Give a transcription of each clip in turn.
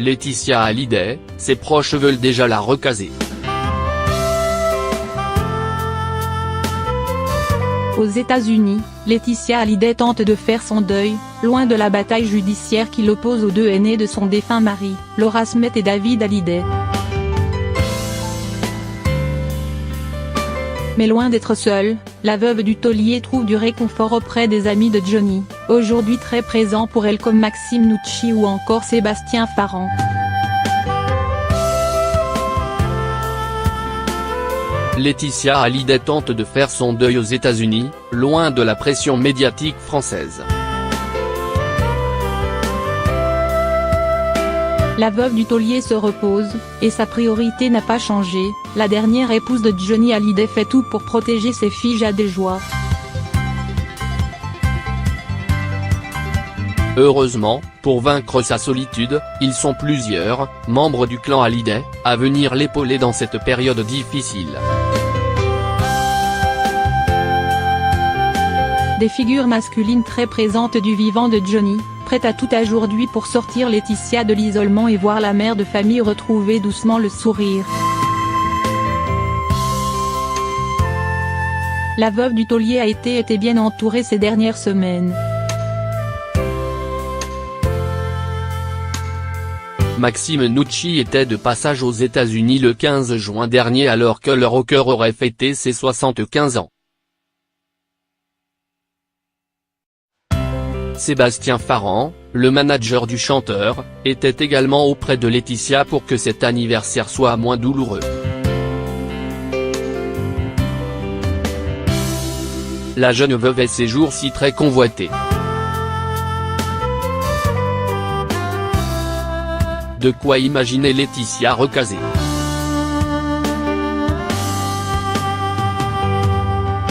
Laetitia Hallyday, ses proches veulent déjà la recaser. Aux États-Unis, Laetitia Hallyday tente de faire son deuil, loin de la bataille judiciaire qui l'oppose aux deux aînés de son défunt mari, Laura Smith et David Hallyday. Mais loin d'être seule, la veuve du taulier trouve du réconfort auprès des amis de Johnny, aujourd'hui très présents pour elle comme Maxime Nucci ou encore Sébastien Farran. Laetitia Hallyday tente de faire son deuil aux États-Unis, loin de la pression médiatique française. La veuve du taulier se repose, et sa priorité n'a pas changé, la dernière épouse de Johnny Hallyday fait tout pour protéger ses filles Jade et Joie. Heureusement, pour vaincre sa solitude, ils sont plusieurs, membres du clan Hallyday, à venir l'épauler dans cette période difficile. Des figures masculines très présentes du vivant de Johnny, prêtes à tout aujourd'hui pour sortir Laetitia de l'isolement et voir la mère de famille retrouver doucement le sourire. La veuve du taulier a été bien entourée ces dernières semaines. Maxime Nucci était de passage aux États-Unis le 15 juin dernier alors que le rocker aurait fêté ses 75 ans. Sébastien Farran, le manager du chanteur, était également auprès de Laetitia pour que cet anniversaire soit moins douloureux. La jeune veuve est ces jours-ci très convoitée. De quoi imaginer Laetitia recasée.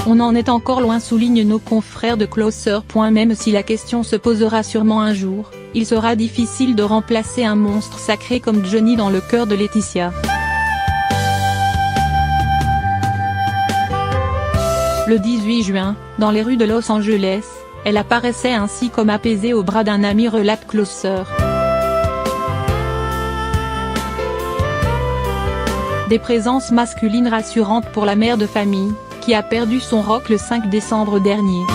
On en est encore loin, soulignent nos confrères de Closer. Même si la question se posera sûrement un jour, il sera difficile de remplacer un monstre sacré comme Johnny dans le cœur de Laetitia. Le 18 juin, dans les rues de Los Angeles, elle apparaissait ainsi comme apaisée au bras d'un ami, relate Closer. Des présences masculines rassurantes pour la mère de famille, qui a perdu son rock le 5 décembre dernier.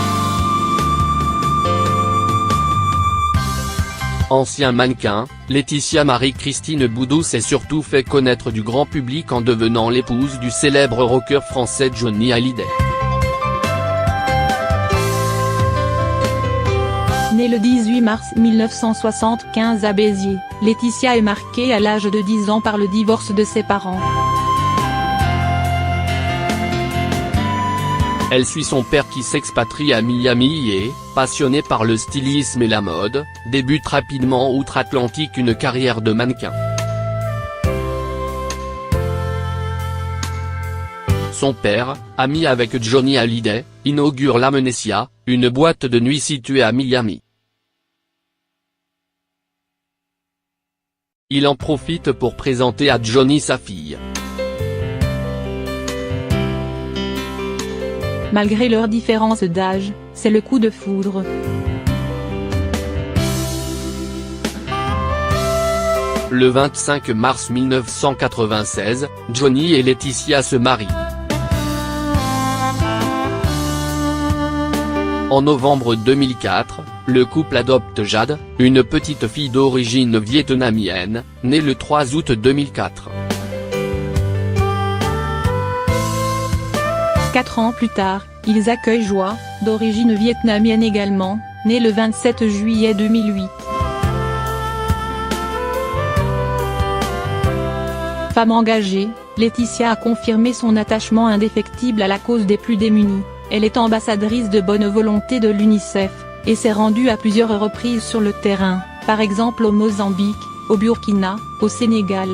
Ancien mannequin, Laetitia Marie-Christine Boudou s'est surtout fait connaître du grand public en devenant l'épouse du célèbre rocker français Johnny Hallyday. Née le 18 mars 1975 à Béziers, Laetitia est marquée à l'âge de 10 ans par le divorce de ses parents. Elle suit son père qui s'expatrie à Miami et, passionnée par le stylisme et la mode, débute rapidement outre-Atlantique une carrière de mannequin. Son père, ami avec Johnny Hallyday, inaugure l'Amnesia, une boîte de nuit située à Miami. Il en profite pour présenter à Johnny sa fille. Malgré leur différence d'âge, c'est le coup de foudre. Le 25 mars 1996, Johnny et Laetitia se marient. En novembre 2004, le couple adopte Jade, une petite fille d'origine vietnamienne, née le 3 août 2004. 4 ans plus tard, ils accueillent Joie, d'origine vietnamienne également, née le 27 juillet 2008. Femme engagée, Laetitia a confirmé son attachement indéfectible à la cause des plus démunis. Elle est ambassadrice de bonne volonté de l'UNICEF, et s'est rendue à plusieurs reprises sur le terrain, par exemple au Mozambique, au Burkina, au Sénégal.